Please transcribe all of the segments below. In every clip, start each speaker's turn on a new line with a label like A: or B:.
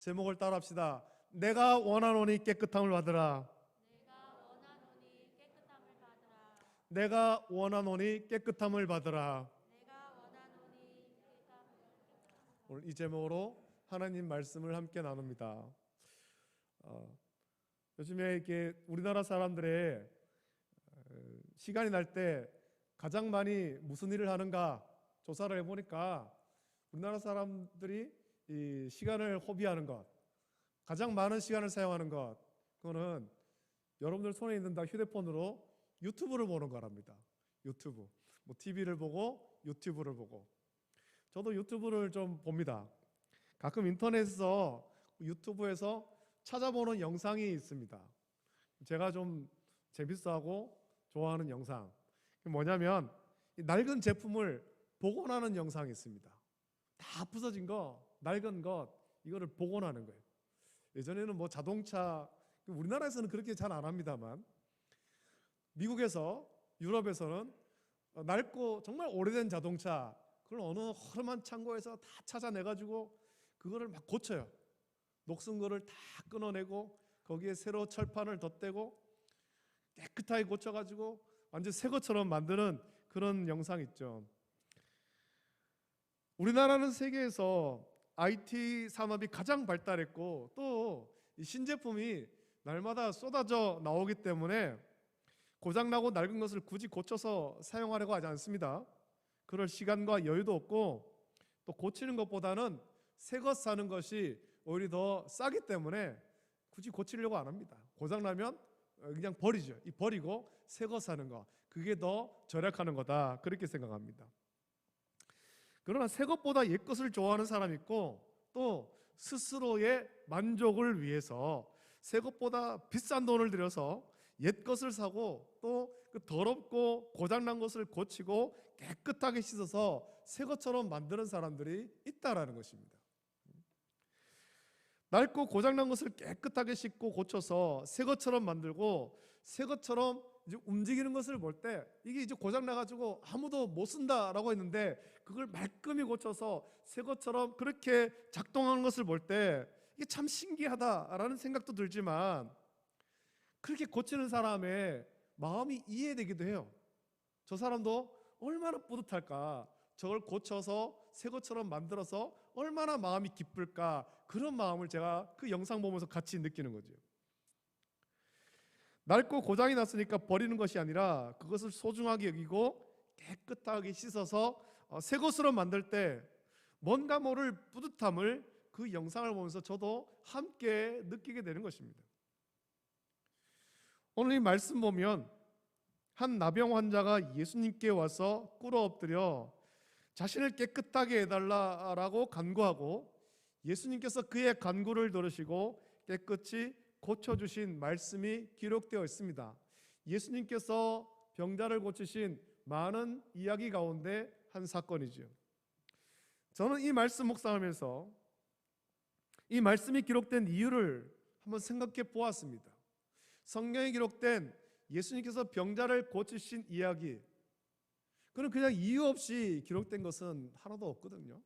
A: 제목을 따라합시다. 내가 원하노니 깨끗함을 받으라. 내가 원하노니 깨끗함을 받으라. 오늘 이 제목으로 하나님 말씀을 함께 나눕니다. 요즘에 이렇게 우리나라 사람들의 시간이 날 때 가장 많이 무슨 일을 하는가 조사를 해보니까 우리나라 사람들이 이 시간을 허비하는 것, 가장 많은 시간을 사용하는 것, 그거는 여러분들 손에 있는 다 휴대폰으로 유튜브를 보는 거랍니다. 유튜브, 뭐 TV를 보고 유튜브를 보고. 저도 유튜브를 좀 봅니다. 가끔 인터넷에서 유튜브에서 찾아보는 영상이 있습니다. 제가 좀 재밌어하고 좋아하는 영상, 뭐냐면 낡은 제품을 복원하는 영상이 있습니다. 다 부서진 거, 낡은 것, 이거를 복원하는 거예요. 예전에는 뭐 자동차, 우리나라에서는 그렇게 잘 안 합니다만 미국에서, 유럽에서는 낡고 정말 오래된 자동차, 그걸 어느 허름한 창고에서 다 찾아내가지고 그거를 막 고쳐요. 녹슨 거를 다 끊어내고 거기에 새로 철판을 덧대고 깨끗하게 고쳐가지고 완전 새 것처럼 만드는 그런 영상 있죠. 우리나라는 세계에서 IT 산업이 가장 발달했고 또 이 신제품이 날마다 쏟아져 나오기 때문에 고장나고 낡은 것을 굳이 고쳐서 사용하려고 하지 않습니다. 그럴 시간과 여유도 없고 또 고치는 것보다는 새 것 사는 것이 오히려 더 싸기 때문에 굳이 고치려고 안 합니다. 고장나면 그냥 버리죠. 버리고 새 것 사는 거, 그게 더 절약하는 거다, 그렇게 생각합니다. 그러나 새 것보다 옛 것을 좋아하는 사람이 있고 또 스스로의 만족을 위해서 새 것보다 비싼 돈을 들여서 옛 것을 사고 또 그 더럽고 고장난 것을 고치고 깨끗하게 씻어서 새 것처럼 만드는 사람들이 있다라는 것입니다. 낡고 고장난 것을 깨끗하게 씻고 고쳐서 새 것처럼 만들고 새 것처럼 이제 움직이는 것을 볼 때 이게 이제 고장나가지고 아무도 못 쓴다라고 했는데 그걸 말끔히 고쳐서 새 것처럼 그렇게 작동하는 것을 볼 때 이게 참 신기하다라는 생각도 들지만 그렇게 고치는 사람의 마음이 이해되기도 해요. 저 사람도 얼마나 뿌듯할까, 저걸 고쳐서 새 것처럼 만들어서 얼마나 마음이 기쁠까, 그런 마음을 제가 그 영상 보면서 같이 느끼는 거죠. 낡고 고장이 났으니까 버리는 것이 아니라 그것을 소중하게 여기고 깨끗하게 씻어서 새 것으로 만들 때 뭔가 모를 뿌듯함을 그 영상을 보면서 저도 함께 느끼게 되는 것입니다. 오늘 이 말씀 보면 한 나병 환자가 예수님께 와서 꿇어 엎드려 자신을 깨끗하게 해달라고 간구하고 예수님께서 그의 간구를 들으시고 깨끗이 고쳐주신 말씀이 기록되어 있습니다. 예수님께서 병자를 고치신 많은 이야기 가운데 한 사건이죠. 저는 이 말씀 묵상하면서 이 말씀이 기록된 이유를 한번 생각해 보았습니다. 성경에 기록된 예수님께서 병자를 고치신 이야기, 그는 그냥 이유 없이 기록된 것은 하나도 없거든요.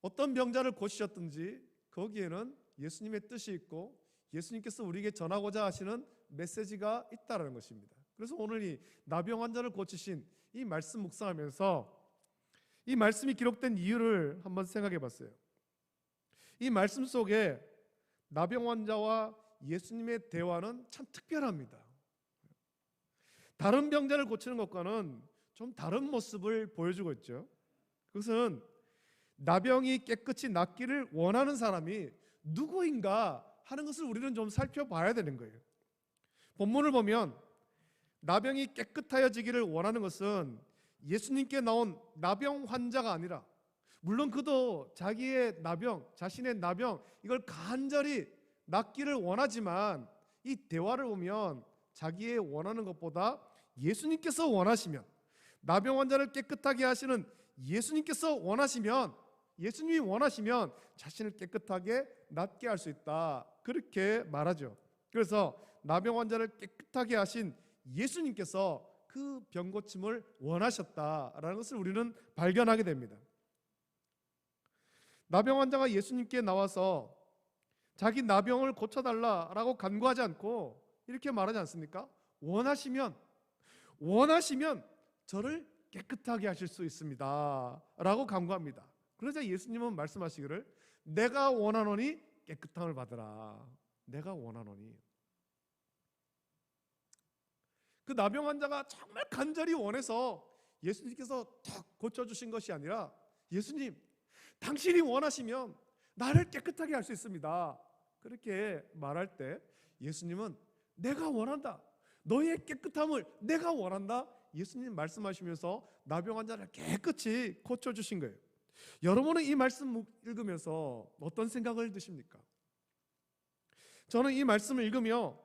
A: 어떤 병자를 고치셨든지 거기에는 예수님의 뜻이 있고 예수님께서 우리에게 전하고자 하시는 메시지가 있다는 것입니다. 그래서 오늘 이 나병 환자를 고치신 이 말씀 묵상하면서 이 말씀이 기록된 이유를 한번 생각해 봤어요. 이 말씀 속에 나병 환자와 예수님의 대화는 참 특별합니다. 다른 병자를 고치는 것과는 좀 다른 모습을 보여주고 있죠. 그것은 나병이 깨끗이 낫기를 원하는 사람이 누구인가 하는 것을 우리는 좀 살펴봐야 되는 거예요. 본문을 보면 나병이 깨끗하여지기를 원하는 것은 예수님께 나온 나병 환자가 아니라, 물론 그도 자기의 나병, 자신의 나병, 이걸 간절히 낫기를 원하지만 이 대화를 보면 자기의 원하는 것보다 예수님께서 원하시면, 나병 환자를 깨끗하게 하시는 예수님께서 원하시면, 예수님이 원하시면 자신을 깨끗하게 낫게 할 수 있다, 그렇게 말하죠. 그래서 나병 환자를 깨끗하게 하신 예수님께서 그 병 고침을 원하셨다라는 것을 우리는 발견하게 됩니다. 나병 환자가 예수님께 나와서 자기 나병을 고쳐달라라고 간구하지 않고 이렇게 말하지 않습니까? 원하시면 저를 깨끗하게 하실 수 있습니다 라고 간구합니다. 그러자 예수님은 말씀하시기를 내가 원하노니 깨끗함을 받으라. 내가 원하노니. 그 나병 환자가 정말 간절히 원해서 예수님께서 탁 고쳐주신 것이 아니라 예수님 당신이 원하시면 나를 깨끗하게 할 수 있습니다 그렇게 말할 때 예수님은 내가 원한다, 너의 깨끗함을 내가 원한다, 예수님 말씀하시면서 나병 환자를 깨끗이 고쳐주신 거예요. 여러분은 이 말씀 읽으면서 어떤 생각을 드십니까? 저는 이 말씀을 읽으며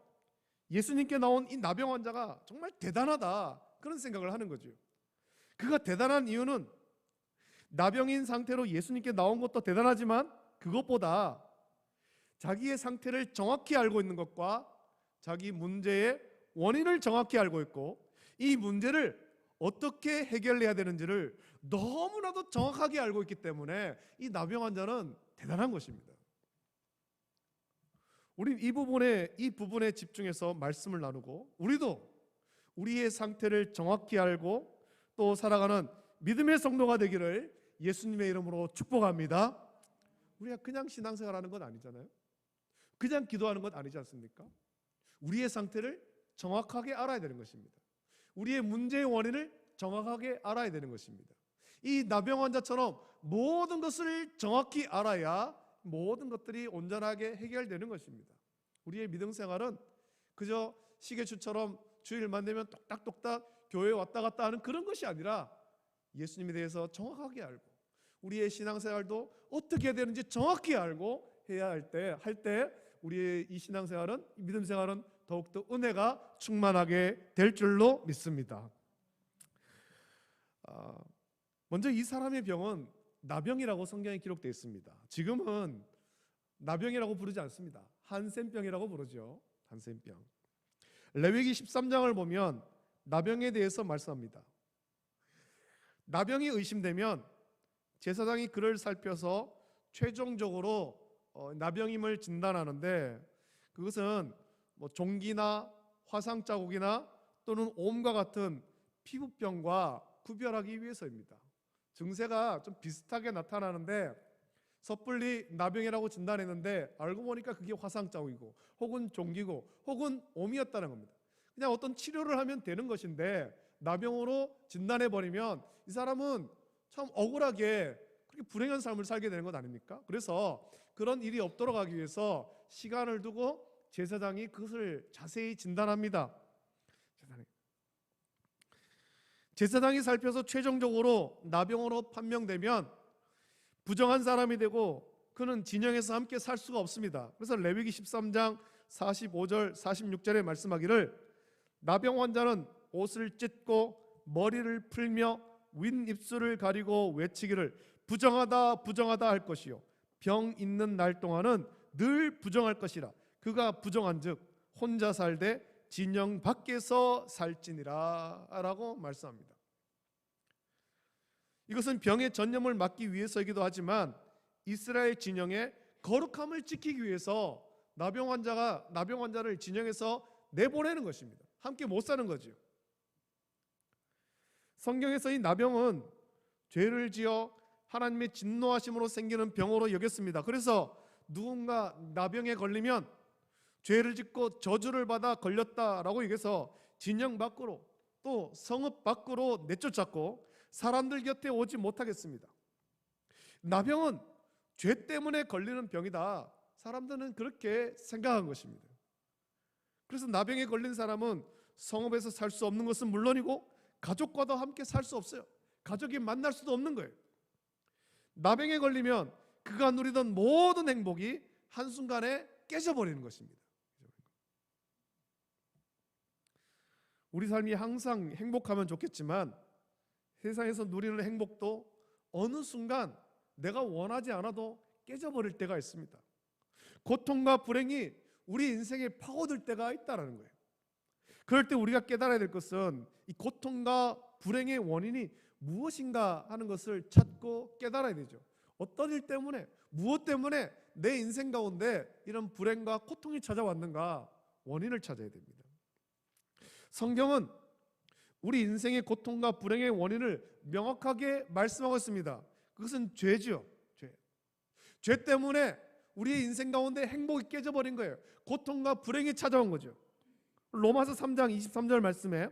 A: 예수님께 나온 이 나병 환자가 정말 대단하다 그런 생각을 하는 거죠. 그가 대단한 이유는 나병인 상태로 예수님께 나온 것도 대단하지만 그것보다 자기의 상태를 정확히 알고 있는 것과 자기 문제의 원인을 정확히 알고 있고 이 문제를 어떻게 해결해야 되는지를 너무나도 정확하게 알고 있기 때문에 이 나병 환자는 대단한 것입니다. 우리 이 부분에 집중해서 말씀을 나누고 우리도 우리의 상태를 정확히 알고 또 살아가는 믿음의 성도가 되기를 예수님의 이름으로 축복합니다. 우리가 그냥 신앙생활하는 건 아니잖아요. 그냥 기도하는 건 아니지 않습니까? 우리의 상태를 정확하게 알아야 되는 것입니다. 우리의 문제의 원인을 정확하게 알아야 되는 것입니다. 이 나병 환자처럼 모든 것을 정확히 알아야 모든 것들이 온전하게 해결되는 것입니다. 우리의 믿음 생활은 그저 시계추처럼 주일만 되면 똑딱똑딱 교회에 왔다 갔다 하는 그런 것이 아니라 예수님에 대해서 정확하게 알고 우리의 신앙생활도 어떻게 해야 되는지 정확히 알고 해야 할 때 우리의 이 신앙생활은, 이 믿음 생활은 더욱더 은혜가 충만하게 될 줄로 믿습니다. 먼저 이 사람의 병은 나병이라고 성경에 기록되어 있습니다. 지금은 나병이라고 부르지 않습니다. 한센병이라고 부르죠. 한센병. 레위기 13장을 보면 나병에 대해서 말씀합니다. 나병이 의심되면 제사장이 그를 살펴서 최종적으로 나병임을 진단하는데 그것은 종기나 화상 자국이나 또는 옴과 같은 피부병과 구별하기 위해서입니다. 증세가 좀 비슷하게 나타나는데 섣불리 나병이라고 진단했는데 알고 보니까 그게 화상 자국이고 혹은 종기고 혹은 옴이었다는 겁니다. 그냥 어떤 치료를 하면 되는 것인데 나병으로 진단해버리면 이 사람은 참 억울하게 그렇게 불행한 삶을 살게 되는 것 아닙니까? 그래서 그런 일이 없도록 하기 위해서 시간을 두고 제사장이 그것을 자세히 진단합니다. 제사장이 살펴서 최종적으로 나병으로 판명되면 부정한 사람이 되고 그는 진영에서 함께 살 수가 없습니다. 그래서 레위기 13장 45절 46절에 말씀하기를 나병 환자는 옷을 찢고 머리를 풀며 윗입술을 가리고 외치기를 부정하다 부정하다 할 것이요 병 있는 날 동안은 늘 부정할 것이라 그가 부정한즉 혼자 살되 진영 밖에서 살지니라 라고 말씀합니다. 이것은 병의 전염을 막기 위해서이기도 하지만 이스라엘 진영의 거룩함을 지키기 위해서 나병 환자를 진영에서 내보내는 것입니다. 함께 못 사는 거죠. 성경에서 이 나병은 죄를 지어 하나님의 진노하심으로 생기는 병으로 여겼습니다. 그래서 누군가 나병에 걸리면 죄를 짓고 저주를 받아 걸렸다라고 얘기해서 진영 밖으로 또 성읍 밖으로 내쫓았고 사람들 곁에 오지 못하겠습니다. 나병은 죄 때문에 걸리는 병이다. 사람들은 그렇게 생각한 것입니다. 그래서 나병에 걸린 사람은 성읍에서 살 수 없는 것은 물론이고 가족과도 함께 살 수 없어요. 가족이 만날 수도 없는 거예요. 나병에 걸리면 그가 누리던 모든 행복이 한순간에 깨져버리는 것입니다. 우리 삶이 항상 행복하면 좋겠지만 세상에서 누리는 행복도 어느 순간 내가 원하지 않아도 깨져버릴 때가 있습니다. 고통과 불행이 우리 인생에 파고들 때가 있다는 거예요. 그럴 때 우리가 깨달아야 될 것은 이 고통과 불행의 원인이 무엇인가 하는 것을 찾고 깨달아야 되죠. 어떤 일 때문에, 무엇 때문에 내 인생 가운데 이런 불행과 고통이 찾아왔는가? 원인을 찾아야 됩니다. 성경은 우리 인생의 고통과 불행의 원인을 명확하게 말씀하고 있습니다. 그것은 죄죠. 죄 때문에 우리의 인생 가운데 행복이 깨져버린 거예요. 고통과 불행이 찾아온 거죠. 로마서 3장 23절 말씀에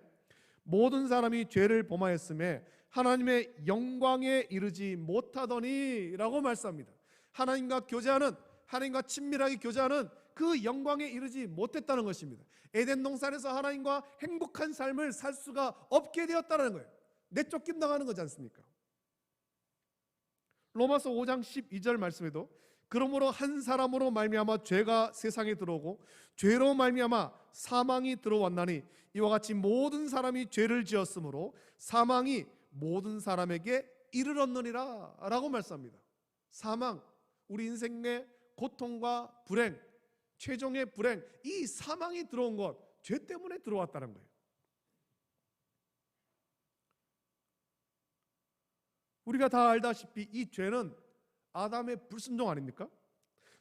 A: 모든 사람이 죄를 범하였음에 하나님의 영광에 이르지 못하더니 라고 말씀합니다. 하나님과 교제하는, 하나님과 친밀하게 교제하는 그 영광에 이르지 못했다는 것입니다. 에덴 동산에서 하나님과 행복한 삶을 살 수가 없게 되었다는 거예요. 내쫓김 당하는 거지 않습니까? 로마서 5장 12절 말씀에도 그러므로 한 사람으로 말미암아 죄가 세상에 들어오고 죄로 말미암아 사망이 들어왔나니 이와 같이 모든 사람이 죄를 지었으므로 사망이 모든 사람에게 이르렀느니라 라고 말씀합니다. 사망, 우리 인생의 고통과 불행, 최종의 불행, 이 사망이 들어온 것, 죄 때문에 들어왔다는 거예요. 우리가 다 알다시피 이 죄는 아담의 불순종 아닙니까?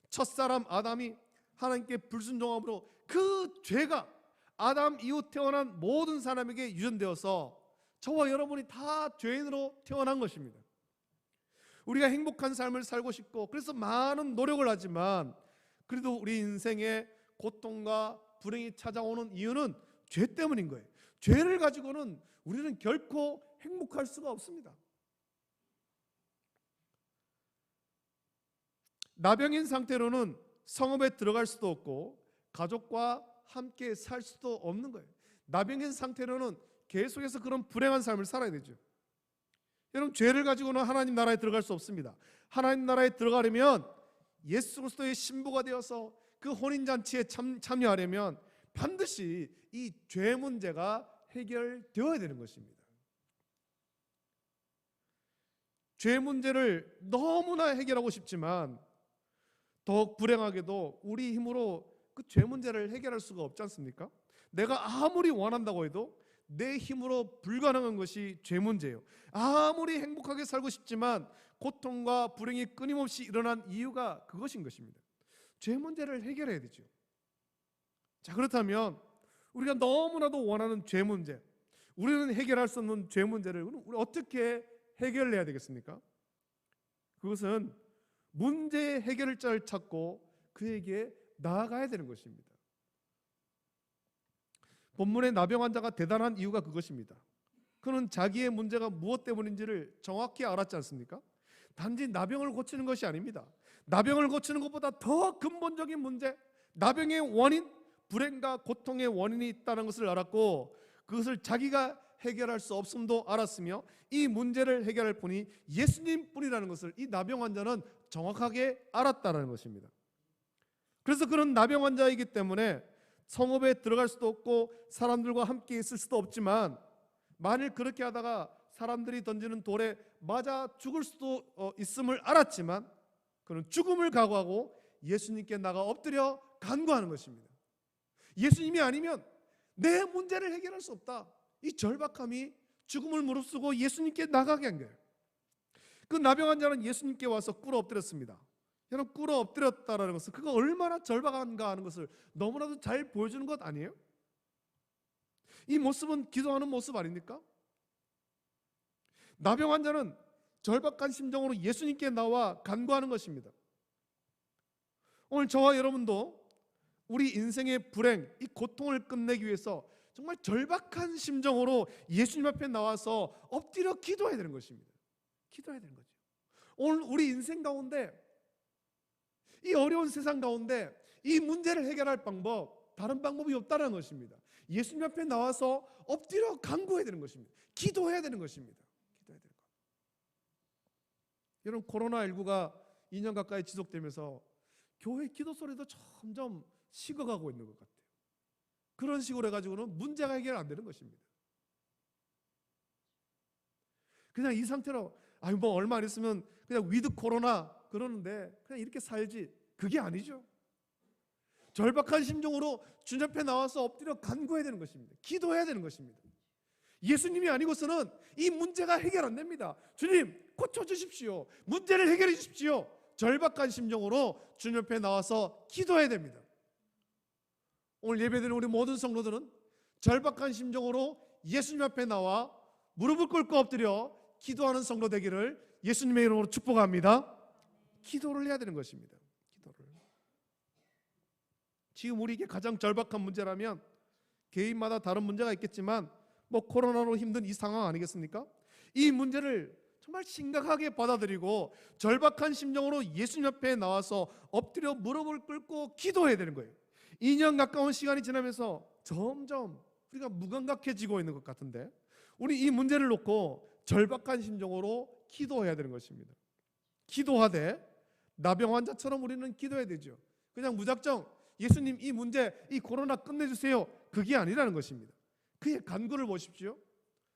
A: 첫사람 아담이 하나님께 불순종함으로 그 죄가 아담 이후 태어난 모든 사람에게 유전되어서 저와 여러분이 다 죄인으로 태어난 것입니다. 우리가 행복한 삶을 살고 싶고 그래서 많은 노력을 하지만 그래도 우리 인생에 고통과 불행이 찾아오는 이유는 죄 때문인 거예요. 죄를 가지고는 우리는 결코 행복할 수가 없습니다. 나병인 상태로는 성읍에 들어갈 수도 없고 가족과 함께 살 수도 없는 거예요. 나병인 상태로는 계속해서 그런 불행한 삶을 살아야 되죠. 여러분, 죄를 가지고는 하나님 나라에 들어갈 수 없습니다. 하나님 나라에 들어가려면 예수 그리스도의 신부가 되어서 그 혼인잔치에 참여하려면 반드시 이 죄 문제가 해결되어야 되는 것입니다. 죄 문제를 너무나 해결하고 싶지만 더욱 불행하게도 우리 힘으로 그 죄 문제를 해결할 수가 없지 않습니까? 내가 아무리 원한다고 해도 내 힘으로 불가능한 것이 죄 문제예요. 아무리 행복하게 살고 싶지만 고통과 불행이 끊임없이 일어난 이유가 그것인 것입니다. 죄 문제를 해결해야 되죠. 자, 그렇다면 우리가 너무나도 원하는 죄 문제, 우리는 해결할 수 없는 죄 문제를 우리 어떻게 해결해야 되겠습니까? 그것은 문제의 해결자를 찾고 그에게 나아가야 되는 것입니다. 본문의 나병 환자가 대단한 이유가 그것입니다. 그는 자기의 문제가 무엇 때문인지를 정확히 알았지 않습니까? 단지 나병을 고치는 것이 아닙니다. 나병을 고치는 것보다 더 근본적인 문제, 나병의 원인, 불행과 고통의 원인이 있다는 것을 알았고 그것을 자기가 해결할 수 없음도 알았으며 이 문제를 해결할 분이 예수님 뿐이라는 것을 이 나병 환자는 정확하게 알았다는 것입니다. 그래서 그런 나병 환자이기 때문에 성읍에 들어갈 수도 없고 사람들과 함께 있을 수도 없지만 만일 그렇게 하다가 사람들이 던지는 돌에 맞아 죽을 수도 있음을 알았지만 그는 죽음을 각오하고 예수님께 나가 엎드려 간구하는 것입니다. 예수님이 아니면 내 문제를 해결할 수 없다. 이 절박함이 죽음을 무릅쓰고 예수님께 나가게 한 거예요. 그 나병 환자는 예수님께 와서 꿇어 엎드렸습니다. 여러분, 꿇어 엎드렸다라는 것은 그가 얼마나 절박한가 하는 것을 너무나도 잘 보여주는 것 아니에요? 이 모습은 기도하는 모습 아닙니까? 나병 환자는 절박한 심정으로 예수님께 나와 간구하는 것입니다. 오늘 저와 여러분도 우리 인생의 불행, 이 고통을 끝내기 위해서 정말 절박한 심정으로 예수님 앞에 나와서 엎드려 기도해야 되는 것입니다. 기도해야 되는 거죠. 오늘 우리 인생 가운데 이 어려운 세상 가운데 이 문제를 해결할 방법, 다른 방법이 없다는 것입니다. 예수님 앞에 나와서 엎드려 간구해야 되는 것입니다. 기도해야 되는 것입니다. 기도해야 되는 것. 여러분, 코로나19가 2년 가까이 지속되면서 교회 기도 소리도 점점 식어가고 있는 것 같아요. 그런 식으로 해가지고는 문제가 해결 안 되는 것입니다. 그냥 이 상태로 뭐 얼마 안 있으면 그냥 위드 코로나 그러는데 그냥 이렇게 살지, 그게 아니죠. 절박한 심정으로 주님 앞에 나와서 엎드려 간구해야 되는 것입니다. 기도해야 되는 것입니다. 예수님이 아니고서는 이 문제가 해결 안 됩니다. 주님, 고쳐주십시오. 문제를 해결해 주십시오. 절박한 심정으로 주님 옆에 나와서 기도해야 됩니다. 오늘 예배드리는 우리 모든 성도들은 절박한 심정으로 예수님 앞에 나와 무릎을 꿇고 엎드려 기도하는 성도 되기를 예수님의 이름으로 축복합니다. 기도를 해야 되는 것입니다. 기도를. 지금 우리에게 가장 절박한 문제라면 개인마다 다른 문제가 있겠지만 코로나로 힘든 이 상황 아니겠습니까? 이 문제를 정말 심각하게 받아들이고 절박한 심정으로 예수님 앞에 나와서 엎드려 무릎을 꿇고 기도해야 되는 거예요. 2년 가까운 시간이 지나면서 점점 우리가 무감각해지고 있는 것 같은데, 우리 이 문제를 놓고 절박한 심정으로 기도해야 되는 것입니다. 기도하되 나병 환자처럼 우리는 기도해야 되죠. 그냥 무작정 예수님 이 문제, 이 코로나 끝내주세요, 그게 아니라는 것입니다. 그의 간구를 보십시오.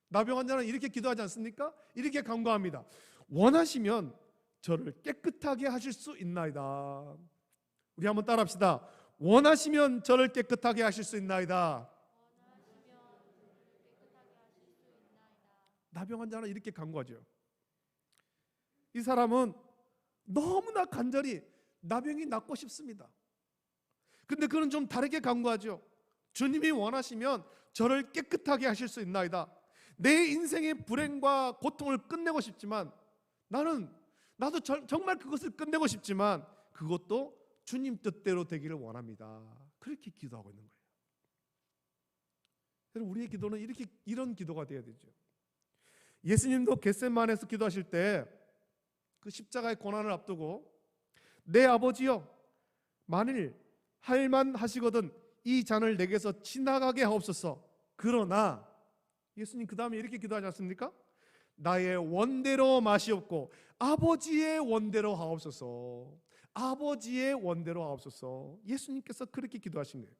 A: 나병 환자는 이렇게 기도하지 않습니까? 이렇게 간구합니다. 원하시면 저를 깨끗하게 하실 수 있나이다. 우리 한번 따라합시다. 원하시면 저를 깨끗하게 하실 수 있나이다. 나병 환자는 이렇게 간구하죠. 이 사람은 너무나 간절히 나병이 낫고 싶습니다. 근데 그는 좀 다르게 간구하죠. 주님이 원하시면 저를 깨끗하게 하실 수 있나이다. 내 인생의 불행과 고통을 끝내고 싶지만 나도 정말 그것을 끝내고 싶지만 그것도 주님 뜻대로 되기를 원합니다. 그렇게 기도하고 있는 거예요. 여러분, 우리의 기도는 이런 기도가 되어야 되죠. 예수님도 겟세마네에서 기도하실 때 그 십자가의 고난을 앞두고 내 아버지여, 만일 할만 하시거든 이 잔을 내게서 지나가게 하옵소서. 그러나 예수님 그 다음에 이렇게 기도하지 않습니까? 나의 원대로 마시옵고 아버지의 원대로 하옵소서. 아버지의 원대로 하옵소서. 예수님께서 그렇게 기도하신 거예요.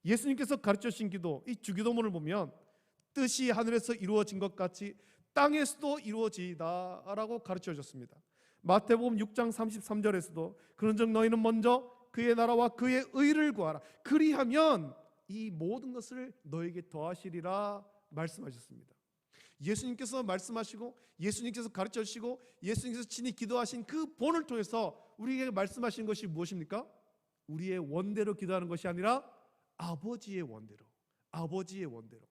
A: 예수님께서 가르쳐 주신 기도, 이 주기도문을 보면 뜻이 하늘에서 이루어진 것 같이 땅에서도 이루어지이다 라고 가르쳐 주셨습니다. 마태복음 6장 33절에서도 그런즉 너희는 먼저 그의 나라와 그의 의를 구하라. 그리하면 이 모든 것을 너에게 더하시리라 말씀하셨습니다. 예수님께서 말씀하시고 예수님께서 가르쳐 주시고 예수님께서 친히 기도하신 그 본을 통해서 우리에게 말씀하신 것이 무엇입니까? 우리의 원대로 기도하는 것이 아니라 아버지의 원대로, 아버지의 원대로.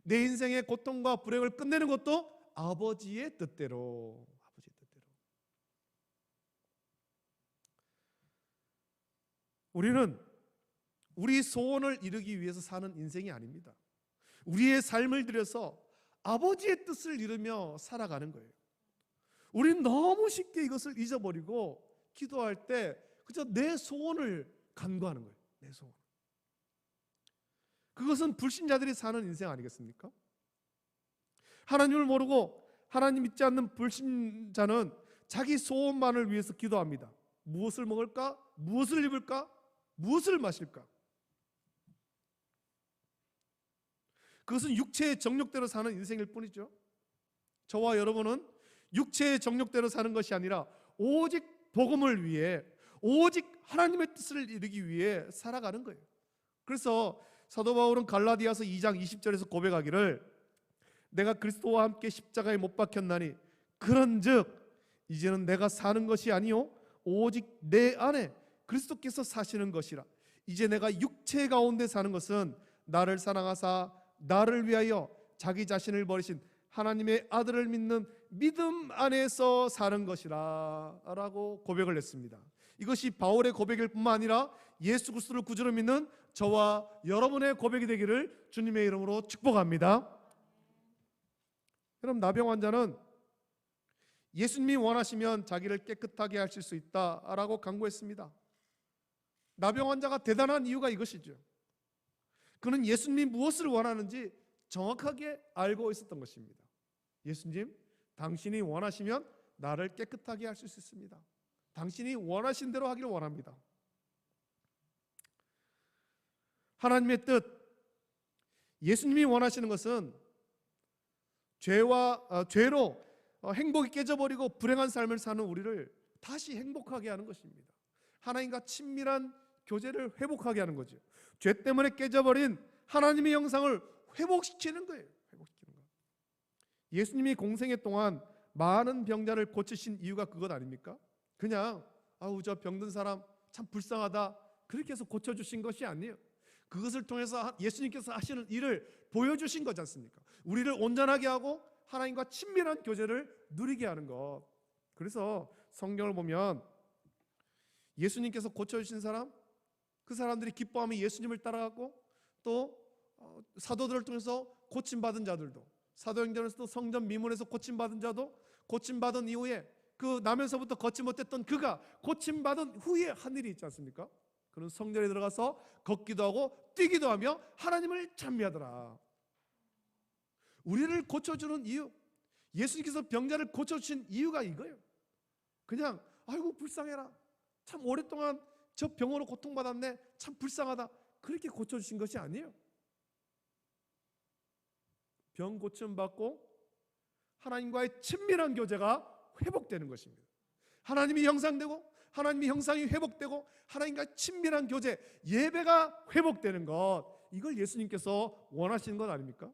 A: 내 인생의 고통과 불행을 끝내는 것도 아버지의 뜻대로, 아버지의 뜻대로. 우리는 우리 소원을 이루기 위해서 사는 인생이 아닙니다. 우리의 삶을 들여서 아버지의 뜻을 이루며 살아가는 거예요. 우리는 너무 쉽게 이것을 잊어버리고 기도할 때 그저 내 소원을 간구하는 거예요. 내 소원. 그것은 불신자들이 사는 인생 아니겠습니까? 하나님을 모르고 하나님 믿지 않는 불신자는 자기 소원만을 위해서 기도합니다. 무엇을 먹을까? 무엇을 입을까? 무엇을 마실까? 그것은 육체의 정욕대로 사는 인생일 뿐이죠. 저와 여러분은 육체의 정욕대로 사는 것이 아니라 오직 복음을 위해, 오직 하나님의 뜻을 이루기 위해 살아가는 거예요. 그래서 사도 바울은 갈라디아서 2장 20절에서 고백하기를 내가 그리스도와 함께 십자가에 못 박혔나니 그런즉 이제는 내가 사는 것이 아니요 오직 내 안에 그리스도께서 사시는 것이라. 이제 내가 육체 가운데 사는 것은 나를 사랑하사 나를 위하여 자기 자신을 버리신 하나님의 아들을 믿는 믿음 안에서 사는 것이라 라고 고백을 했습니다. 이것이 바울의 고백일 뿐만 아니라 예수 그리스도를 구주로 믿는 저와 여러분의 고백이 되기를 주님의 이름으로 축복합니다. 여러분, 나병 환자는 예수님이 원하시면 자기를 깨끗하게 하실 수 있다라고 간구했습니다. 나병 환자가 대단한 이유가 이것이죠. 그는 예수님이 무엇을 원하는지 정확하게 알고 있었던 것입니다. 예수님, 당신이 원하시면 나를 깨끗하게 하실 수 있습니다. 당신이 원하신 대로 하기를 원합니다. 하나님의 뜻, 예수님이 원하시는 것은 죄로 행복이 깨져버리고 불행한 삶을 사는 우리를 다시 행복하게 하는 것입니다. 하나님과 친밀한 교제를 회복하게 하는 거죠. 죄 때문에 깨져버린 하나님의 형상을 회복시키는 거예요. 예수님이 공생애 동안 많은 병자를 고치신 이유가 그것 아닙니까? 그냥 아우 저 병든 사람 참 불쌍하다 그렇게 해서 고쳐주신 것이 아니에요. 그것을 통해서 예수님께서 하시는 일을 보여주신 거지 않습니까? 우리를 온전하게 하고 하나님과 친밀한 교제를 누리게 하는 것. 그래서 성경을 보면 예수님께서 고쳐주신 사람, 그 사람들이 기뻐하며 예수님을 따라가고 또 사도들을 통해서 고침받은 자들도, 사도행전에서도 성전 미문에서 고침받은 자도 고침받은 이후에 그 나면서부터 걷지 못했던 그가 고침받은 후에 한 일이 있지 않습니까? 그는 성전에 들어가서 걷기도 하고 뛰기도 하며 하나님을 찬미하더라. 우리를 고쳐주는 이유, 예수님께서 병자를 고쳐주신 이유가 이거예요. 그냥 아이고 불쌍해라, 참 오랫동안 저 병으로 고통받았네, 참 불쌍하다 그렇게 고쳐주신 것이 아니에요. 병 고침 받고 하나님과의 친밀한 교제가 회복되는 것입니다. 하나님이 형상되고 하나님의 형상이 회복되고 하나님과 친밀한 교제, 예배가 회복되는 것, 이걸 예수님께서 원하시는 것 아닙니까?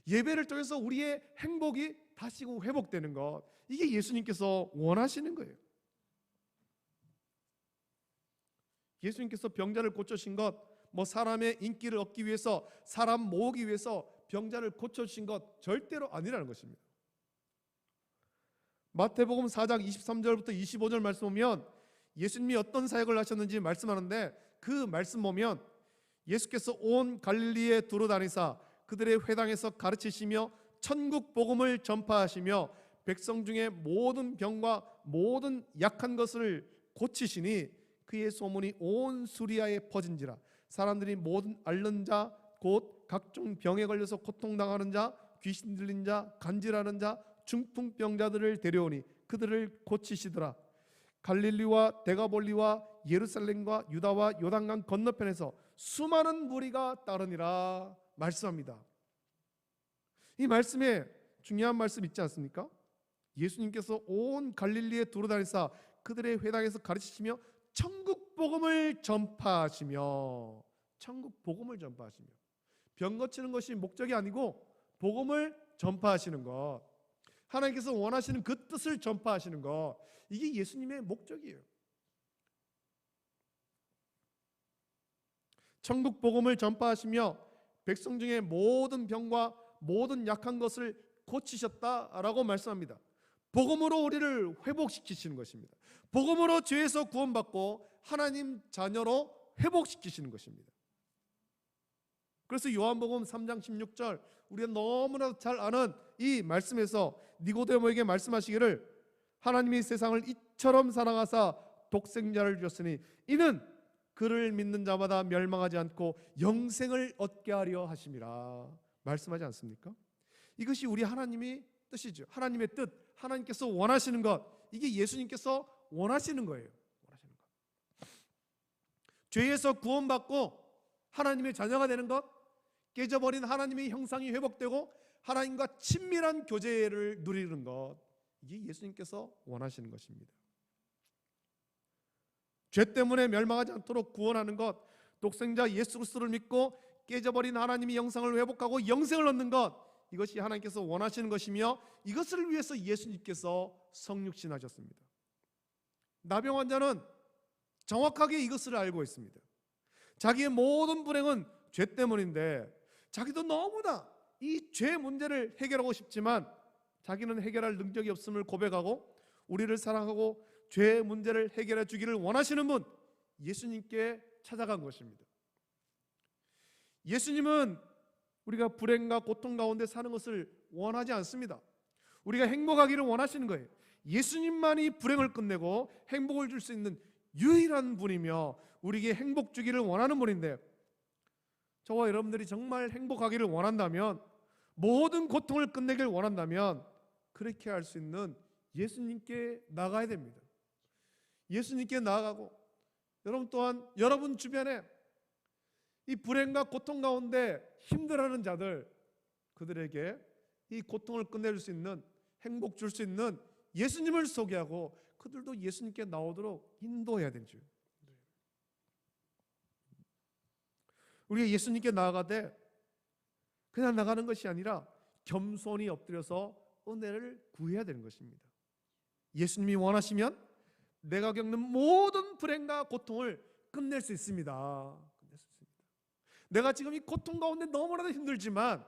A: 예배를 통해서 우리의 행복이 다시 회복되는 것, 이게 예수님께서 원하시는 거예요. 예수님께서 병자를 고쳐주신 것, 사람의 인기를 얻기 위해서, 사람 모으기 위해서 병자를 고쳐주신 것 절대로 아니라는 것입니다. 마태복음 4장 23절부터 25절 말씀 보면 예수님이 어떤 사역을 하셨는지 말씀하는데, 그 말씀 보면 예수께서 온 갈릴리에 두루 다니사 그들의 회당에서 가르치시며 천국 복음을 전파하시며 백성 중에 모든 병과 모든 약한 것을 고치시니 그의 소문이 온 수리아에 퍼진지라. 사람들이 모든 앓는 자 곧 각종 병에 걸려서 고통당하는 자, 귀신 들린 자, 간질하는 자, 중풍병자들을 데려오니 그들을 고치시더라. 갈릴리와 데가볼리와 예루살렘과 유다와 요단강 건너편에서 수많은 무리가 따르니라 말씀합니다. 이 말씀에 중요한 말씀 있지 않습니까? 예수님께서 온 갈릴리에 두루다니사 그들의 회당에서 가르치시며 천국 복음을 전파하시며, 천국 복음을 전파하시며, 병 고치는 것이 목적이 아니고 복음을 전파하시는 것, 하나님께서 원하시는 그 뜻을 전파하시는 것, 이게 예수님의 목적이에요. 천국 복음을 전파하시며 백성 중에 모든 병과 모든 약한 것을 고치셨다라고 말씀합니다. 복음으로 우리를 회복시키시는 것입니다. 복음으로 죄에서 구원받고 하나님 자녀로 회복시키시는 것입니다. 그래서 요한복음 3장 16절, 우리가 너무나 잘 아는 이 말씀에서 니고데모에게 말씀하시기를 하나님이 세상을 이처럼 사랑하사 독생자를 주셨으니 이는 그를 믿는 자마다 멸망하지 않고 영생을 얻게 하려 하심이라 말씀하지 않습니까? 이것이 우리 하나님의 뜻이죠. 하나님의 뜻, 하나님께서 원하시는 것, 이게 예수님께서 원하시는 거예요. 원하시는 것. 죄에서 구원받고 하나님의 자녀가 되는 것, 깨져버린 하나님의 형상이 회복되고 하나님과 친밀한 교제를 누리는 것, 이게 예수님께서 원하시는 것입니다. 죄 때문에 멸망하지 않도록 구원하는 것, 독생자 예수 그리스도를 믿고 깨져버린 하나님의 형상을 회복하고 영생을 얻는 것, 이것이 하나님께서 원하시는 것이며 이것을 위해서 예수님께서 성육신하셨습니다. 나병 환자는 정확하게 이것을 알고 있습니다. 자기의 모든 불행은 죄 때문인데 자기도 너무나 이 죄 문제를 해결하고 싶지만 자기는 해결할 능력이 없음을 고백하고 우리를 사랑하고 죄 문제를 해결해 주기를 원하시는 분, 예수님께 찾아간 것입니다. 예수님은 우리가 불행과 고통 가운데 사는 것을 원하지 않습니다. 우리가 행복하기를 원하시는 거예요. 예수님만이 불행을 끝내고 행복을 줄 수 있는 유일한 분이며 우리에게 행복 주기를 원하는 분인데, 저와 여러분들이 정말 행복하기를 원한다면, 모든 고통을 끝내길 원한다면 그렇게 할 수 있는 예수님께 나가야 됩니다. 예수님께 나아가고, 여러분 또한 여러분 주변에 이 불행과 고통 가운데 힘들어하는 자들, 그들에게 이 고통을 끝내줄 수 있는, 행복 줄 수 있는 예수님을 소개하고 그들도 예수님께 나오도록 인도해야 되죠. 우리가 예수님께 나아가되 그냥 나가는 것이 아니라 겸손히 엎드려서 은혜를 구해야 되는 것입니다. 예수님이 원하시면 내가 겪는 모든 불행과 고통을 끝낼 수 있습니다. 끝낼 수 있습니다. 내가 지금 이 고통 가운데 너무나도 힘들지만,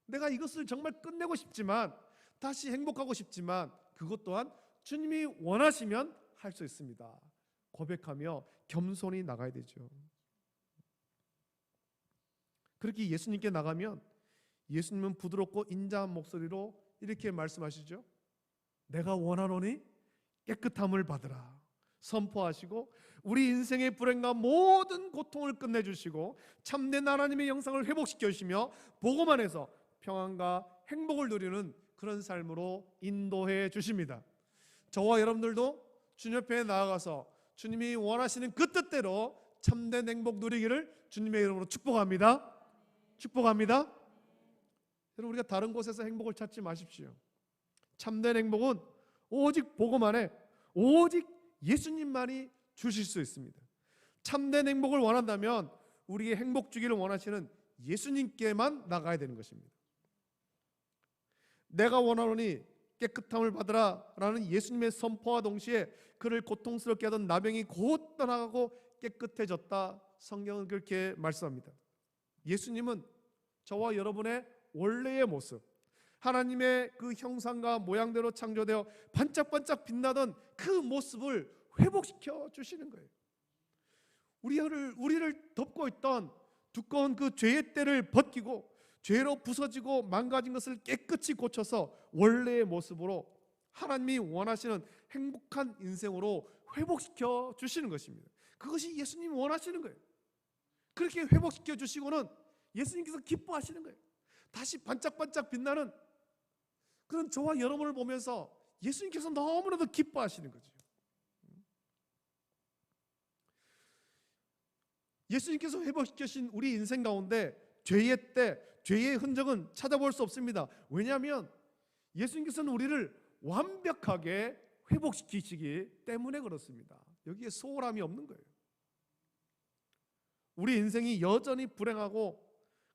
A: 내가 이것을 정말 끝내고 싶지만, 다시 행복하고 싶지만, 그것 또한 주님이 원하시면 할 수 있습니다. 고백하며 겸손히 나가야 되죠. 그렇게 예수님께 나가면 예수님은 부드럽고 인자한 목소리로 이렇게 말씀하시죠. 내가 원하노니 깨끗함을 받으라 선포하시고, 우리 인생의 불행과 모든 고통을 끝내주시고 참된 하나님의 영상을 회복시켜 주시며 복음 안에서 평안과 행복을 누리는 그런 삶으로 인도해 주십니다. 저와 여러분들도 주님 옆에 나아가서 주님이 원하시는 그 뜻대로 참된 행복 누리기를 주님의 이름으로 축복합니다. 축복합니다. 여러분, 우리가 다른 곳에서 행복을 찾지 마십시오. 참된 행복은 오직 복음 안에 오직 예수님만이 주실 수 있습니다. 참된 행복을 원한다면 우리의 행복 주기를 원하시는 예수님께만 나가야 되는 것입니다. 내가 원하노니 깨끗함을 받으라 라는 예수님의 선포와 동시에 그를 고통스럽게 하던 나병이 곧 떠나가고 깨끗해졌다. 성경은 그렇게 말씀합니다. 예수님은 저와 여러분의 원래의 모습, 하나님의 그 형상과 모양대로 창조되어 반짝반짝 빛나던 그 모습을 회복시켜 주시는 거예요. 우리를 덮고 있던 두꺼운 그 죄의 때를 벗기고 죄로 부서지고 망가진 것을 깨끗이 고쳐서 원래의 모습으로 하나님이 원하시는 행복한 인생으로 회복시켜 주시는 것입니다. 그것이 예수님이 원하시는 거예요. 그렇게 회복시켜 주시고는 예수님께서 기뻐하시는 거예요. 다시 반짝반짝 빛나는 그런 저와 여러분을 보면서 예수님께서 너무나도 기뻐하시는 거죠. 예수님께서 회복시키신 우리 인생 가운데 죄의 때, 죄의 흔적은 찾아볼 수 없습니다. 왜냐하면 예수님께서는 우리를 완벽하게 회복시키시기 때문에 그렇습니다. 여기에 소홀함이 없는 거예요. 우리 인생이 여전히 불행하고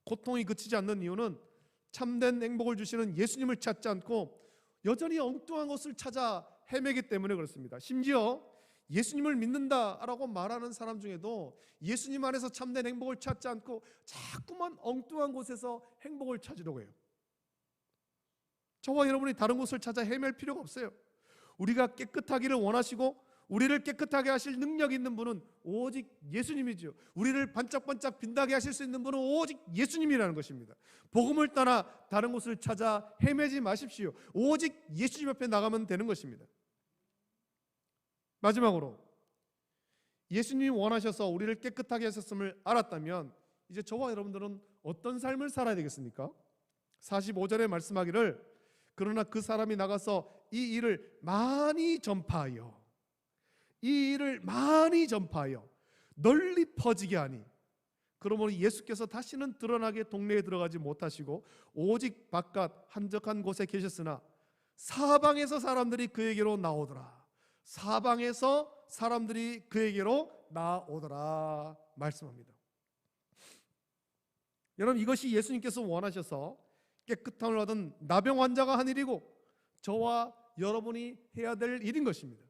A: 고통이 그치지 않는 이유는 참된 행복을 주시는 예수님을 찾지 않고 여전히 엉뚱한 것을 찾아 헤매기 때문에 그렇습니다. 심지어 예수님을 믿는다라고 말하는 사람 중에도 예수님 안에서 참된 행복을 찾지 않고 자꾸만 엉뚱한 곳에서 행복을 찾으려고 해요. 저와 여러분이 다른 곳을 찾아 헤맬 필요가 없어요. 우리가 깨끗하기를 원하시고 우리를 깨끗하게 하실 능력 있는 분은 오직 예수님이죠. 우리를 반짝반짝 빛나게 하실 수 있는 분은 오직 예수님이라는 것입니다. 복음을 떠나 다른 곳을 찾아 헤매지 마십시오. 오직 예수님 앞에 나가면 되는 것입니다. 마지막으로 예수님이 원하셔서 우리를 깨끗하게 하셨음을 알았다면 이제 저와 여러분들은 어떤 삶을 살아야 되겠습니까? 45절에 말씀하기를 그러나 그 사람이 나가서 이 일을 많이 전파하여 널리 퍼지게 하니 그러므로 예수께서 다시는 드러나게 동네에 들어가지 못하시고 오직 바깥 한적한 곳에 계셨으나 사방에서 사람들이 그에게로 나오더라. 사방에서 사람들이 그에게로 나오더라 말씀합니다. 여러분, 이것이 예수님께서 원하셔서 깨끗함을 얻은 나병 환자가 한 일이고 저와 여러분이 해야 될 일인 것입니다.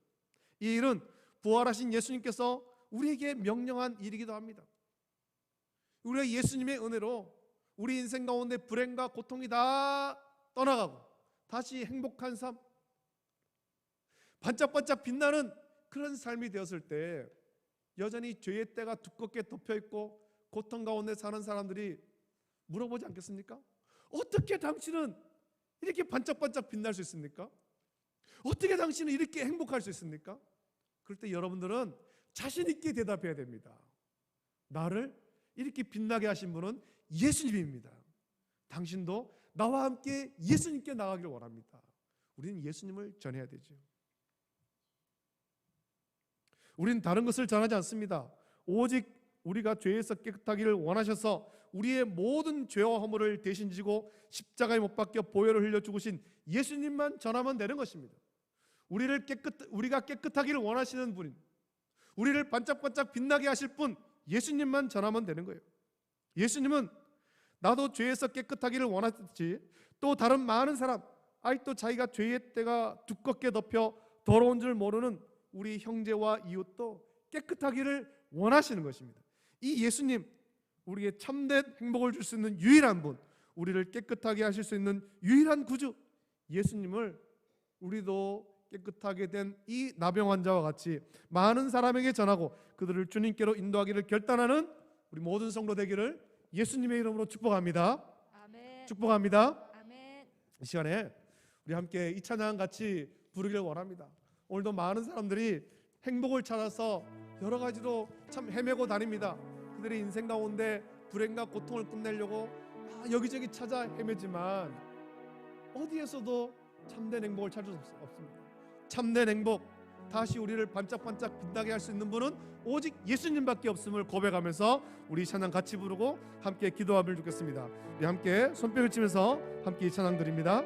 A: 이 일은 부활하신 예수님께서 우리에게 명령한 일이기도 합니다. 우리가 예수님의 은혜로 우리 인생 가운데 불행과 고통이 다 떠나가고 다시 행복한 삶, 반짝반짝 빛나는 그런 삶이 되었을 때 여전히 죄의 때가 두껍게 덮여있고 고통 가운데 사는 사람들이 물어보지 않겠습니까? 어떻게 당신은 이렇게 반짝반짝 빛날 수 있습니까? 어떻게 당신은 이렇게 행복할 수 있습니까? 그럴 때 여러분들은 자신 있게 대답해야 됩니다. 나를 이렇게 빛나게 하신 분은 예수님입니다. 당신도 나와 함께 예수님께 나가기를 원합니다. 우리는 예수님을 전해야 되죠. 우리는 다른 것을 전하지 않습니다. 오직 우리가 죄에서 깨끗하기를 원하셔서 우리의 모든 죄와 허물을 대신 지고 십자가에 못 박혀 보혈을 흘려 죽으신 예수님만 전하면 되는 것입니다. 우리가 깨끗하기를 원하시는 분, 우리를 반짝반짝 빛나게 하실 분 예수님만 전하면 되는 거예요. 예수님은 나도 죄에서 깨끗하기를 원하듯이 또 다른 많은 사람, 아직도 자기가 죄의 때가 두껍게 덮여 더러운 줄 모르는 우리 형제와 이웃도 깨끗하기를 원하시는 것입니다. 이 예수님, 우리에게 참된 행복을 줄 수 있는 유일한 분, 우리를 깨끗하게 하실 수 있는 유일한 구주 예수님을 우리도 깨끗하게 된 이 나병 환자와 같이 많은 사람에게 전하고 그들을 주님께로 인도하기를 결단하는 우리 모든 성도 되기를 예수님의 이름으로 축복합니다.
B: 아멘.
A: 축복합니다.
B: 아멘.
A: 이 시간에 우리 함께 이 찬양 같이 부르기를 원합니다. 오늘도 많은 사람들이 행복을 찾아서 여러 가지로 참 헤매고 다닙니다. 그들의 인생 가운데 불행과 고통을 끝내려고 여기저기 찾아 헤매지만 어디에서도 참된 행복을 찾을 수 없습니다. 참된 행복, 다시 우리를 반짝반짝 빛나게 할 수 있는 분은 오직 예수님밖에 없음을 고백하면서 우리 찬양 같이 부르고 함께 기도하면 좋겠습니다. 우리 함께 손뼉을 치면서 함께 이 찬양 드립니다.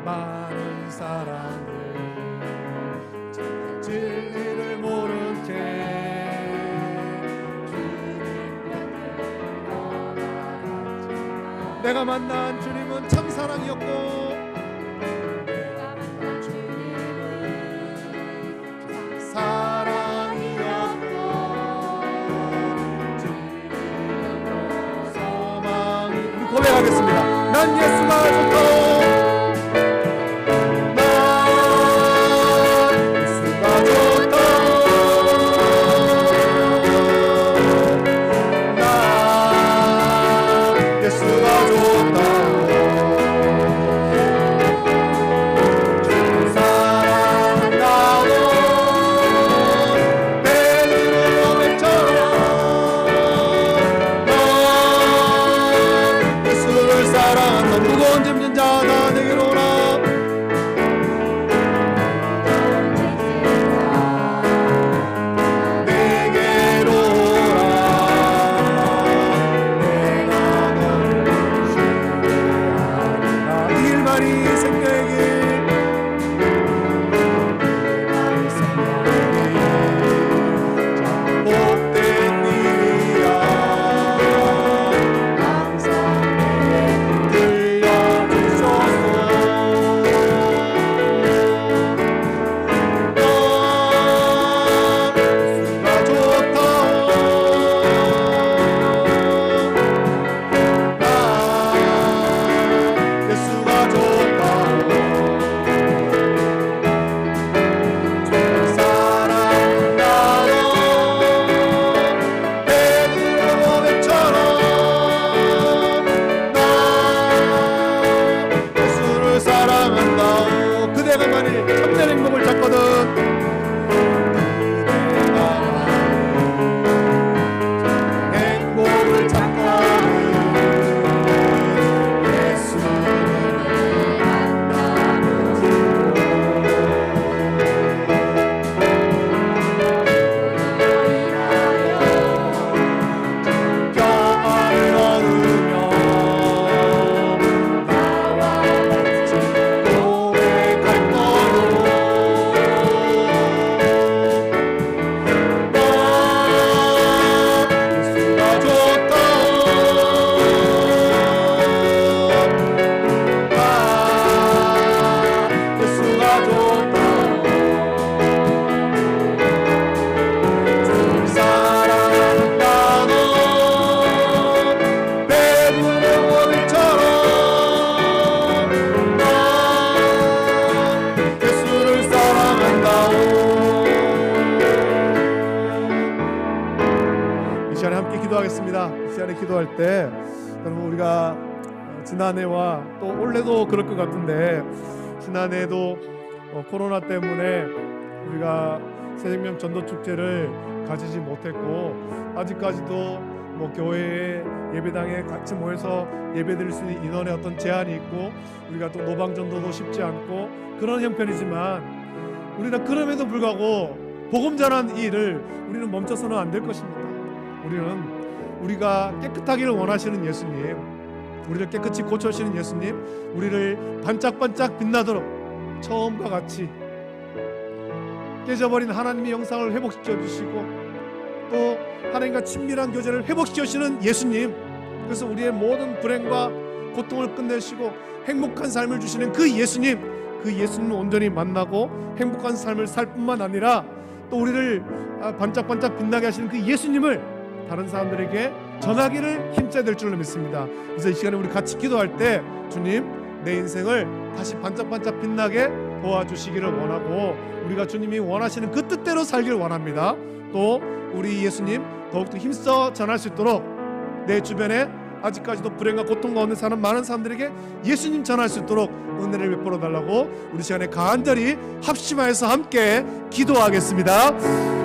A: 많은 사람들 진리를 모른 채 내가 만난 주님은 참 사랑이었고 사랑이었고 소망이 우리 고백하겠습니다. 난 예수가 좋다. 무거운 짐진 자 다 내게로 오라. 내게로 오라. 내가 너를 신뢰하리라. 이 길만이 생명의 길, 복된 일이야. 항상 그대가 만일 참된 행복을 찾거든 행복을 찾거든 예수님을 만나고 평안을 얻으며 나와 같이 고백할 거로 예수가 좋다. 예수가 좋다. 사랑한다 너 배부른 오늘처럼 넌 예수를 사랑한다오. 이 시간에 함께 기도하겠습니다. 이 시간에 기도할 때 여러분 우리가 지난해와 또 올해도 그럴 것 같은데 지난해에도 코로나 때문에 우리가 새생명 전도축제를 가지지 못했고 아직까지도 뭐 교회에 예배당에 같이 모여서 예배드릴 수 있는 인원의 어떤 제한이 있고 우리가 또 노방전도도 쉽지 않고 그런 형편이지만 우리는 그럼에도 불구하고 복음 전하는 이 일을 우리는 멈춰서는 안 될 것입니다. 우리는 우리가 깨끗하기를 원하시는 예수님, 우리를 깨끗이 고쳐주시는 예수님, 우리를 반짝반짝 빛나도록 처음과 같이 깨져버린 하나님의 영상을 회복시켜 주시고 또 하나님과 친밀한 교제를 회복시켜 주시는 예수님, 그래서 우리의 모든 불행과 고통을 끝내시고 행복한 삶을 주시는 그 예수님을 온전히 만나고 행복한 삶을 살 뿐만 아니라 또 우리를 반짝반짝 빛나게 하시는 그 예수님을 다른 사람들에게 전하기를 힘써야 될 줄로 믿습니다. 그래서 이 시간에 우리 같이 기도할 때 주님, 내 인생을 다시 반짝반짝 빛나게 도와주시기를 원하고 우리가 주님이 원하시는 그 뜻대로 살기를 원합니다. 또 우리 예수님 더욱더 힘써 전할 수 있도록 내 주변에 아직까지도 불행과 고통 가운데 사는 많은 사람들에게 예수님 전할 수 있도록 은혜를 베풀어 달라고 우리 시간에 간절히 합심하여서 함께 기도하겠습니다.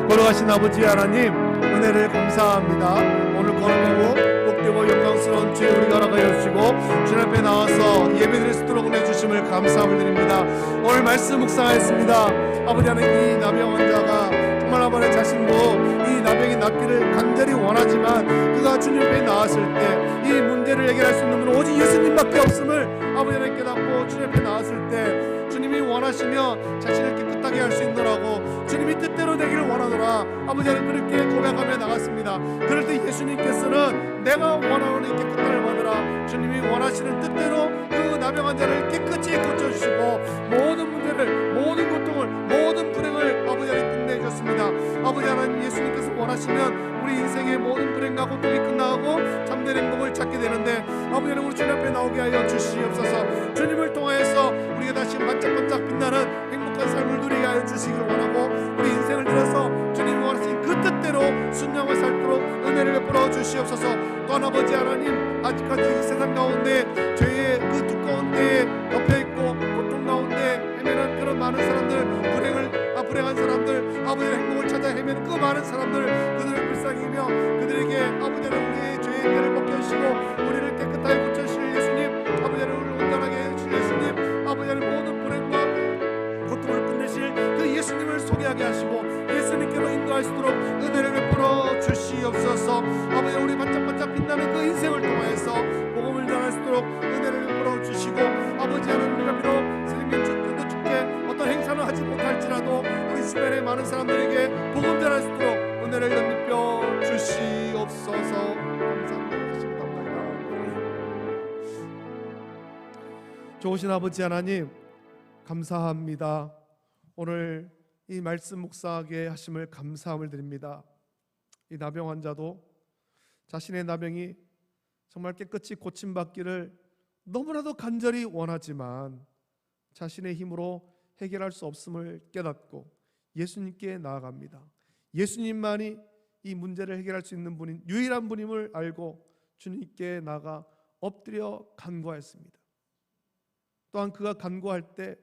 A: 걸어가신 아버지 하나님, 은혜를 감사합니다. 오늘 거룩하고 복되고 영광스러운 주의 우리가 알아가여 주시고 주님 앞에 나와서 예배드릴 수 있도록 은혜 주심을 감사함을 드립니다. 오늘 말씀 묵상하였습니다. 아버지 하나님, 이 나병 환자가 정말 아버지 자신도 이 나병이 낫기를 간절히 원하지만 그가 주님 앞에 나왔을 때 이 문제를 해결할 수 있는 분은 오직 예수님밖에 없음을 아버지 하나님 깨닫고 주님 앞에 나왔을 때 주님이 원하시며 자신을 깨끗하게 할 수 있노라고 주님이 뜻대로 되기를 원하노라 아버지 하나님 그렇게 고백하며 나갔습니다. 그럴 때 예수님께서는 내가 원하노니 깨끗함을 받으라, 주님이 원하시는 뜻대로 그 나병 환자를 깨끗이 고쳐주시고 모든 문제를, 모든 고통을, 모든 불행을 아버지 하나님 끝내주셨습니다. 아버지 하나님, 예수님께서 원하시면 우리 인생의 모든 불행과 고통이 끝나고 참된 행복을 찾게 되는데 아버지 하나님, 우리 주님 앞에 나오게 하여 주시옵소서. 주님을 통하여서 우리가 다시 반짝반짝 빛나는 행복한 삶을 누리게 하여 주시기를 원하고 우리 인생을 들어서 주님이 원하신 그 뜻대로 순종하며 살도록 은혜를 베풀어 주시옵소서. 또한 아버지 하나님, 아직까지 이 세상 가운데 죄의 그 두꺼운 데에 덮여있고 고통 가운데 헤매는 그런 많은 사람들, 불행한 사람들, 아버지의 행복을 찾아 헤매는 그 많은 사람들, 그들을 불쌍히며 그들에게 아버지 하나님 우리의 죄의 때를 벗겨주시고 우리를 깨끗하게 고쳐주실 예수님, 아버지 하나님 우리를 온전하게 해주실 예수님, 아버지 하나님 모든 불행과 고통을 끝내실 그 예수님을 소개하게 하시고 예수님께로 인도할 수 있도록 은혜를 베풀어 주시옵소서. 아버지 우리 반짝반짝 빛나는 그 인생을 통해서 복음을 전할 수 있도록 은혜를 베풀어 주시고 아버지 하나님 우리가 비록 스님님 축도 축제 어떤 행사를 하지 못할지라도 우리 주변의 많은 사람들에게 복음 전할 수 있도록 은혜를 넘겨 주시옵소서. 좋으신 아버지 하나님, 감사합니다. 오늘 이 말씀 묵상하게 하심을 감사함을 드립니다. 이 나병 환자도 자신의 나병이 정말 깨끗이 고침받기를 너무나도 간절히 원하지만 자신의 힘으로 해결할 수 없음을 깨닫고 예수님께 나아갑니다. 예수님만이 이 문제를 해결할 수 있는 분인 유일한 분임을 알고 주님께 나가 엎드려 간구하였습니다. 또한 그가 간구할 때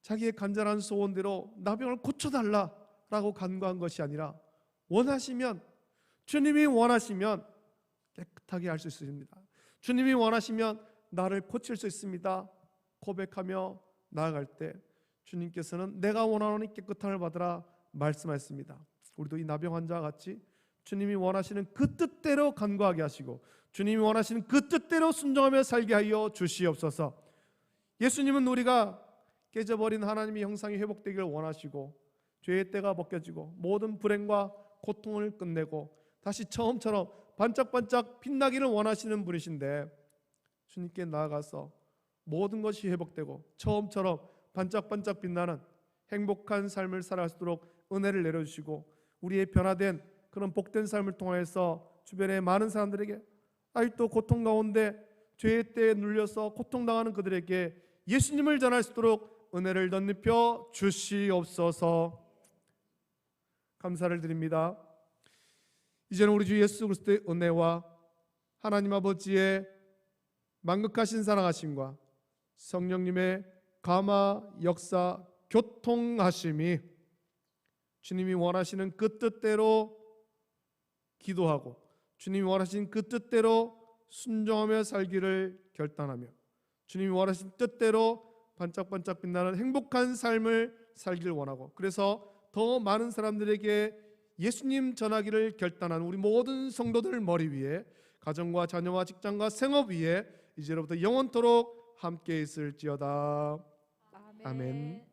A: 자기의 간절한 소원대로 나병을 고쳐달라라고 간구한 것이 아니라 원하시면, 주님이 원하시면 깨끗하게 할 수 있습니다. 주님이 원하시면 나를 고칠 수 있습니다 고백하며 나아갈 때 주님께서는 내가 원하노니 깨끗함을 받으라 말씀하셨습니다. 우리도 이 나병 환자와 같이 주님이 원하시는 그 뜻대로 간구하게 하시고 주님이 원하시는 그 뜻대로 순종하며 살게 하여 주시옵소서. 예수님은 우리가 깨져버린 하나님의 형상이 회복되기를 원하시고 죄의 때가 벗겨지고 모든 불행과 고통을 끝내고 다시 처음처럼 반짝반짝 빛나기를 원하시는 분이신데 주님께 나아가서 모든 것이 회복되고 처음처럼 반짝반짝 빛나는 행복한 삶을 살아갈 수 있도록 은혜를 내려주시고 우리의 변화된 그런 복된 삶을 통해서 주변의 많은 사람들에게 아직도 고통 가운데 죄의 때에 눌려서 고통당하는 그들에게 예수님을 전할 수 있도록 은혜를 덧입혀 주시옵소서. 감사를 드립니다. 이제는 우리 주 예수 그리스도의 은혜와 하나님 아버지의 만극하신 사랑하심과 성령님의 감화 역사 교통하심이 주님이 원하시는 그 뜻대로 기도하고 주님이 원하신 그 뜻대로 순종하며 살기를 결단하며 주님이 원하신 뜻대로 반짝반짝 빛나는 행복한 삶을 살기를 원하고 그래서 더 많은 사람들에게 예수님 전하기를 결단한 우리 모든 성도들 머리 위에 가정과 자녀와 직장과 생업 위에 이제로부터 영원토록 함께 있을지어다. 아멘.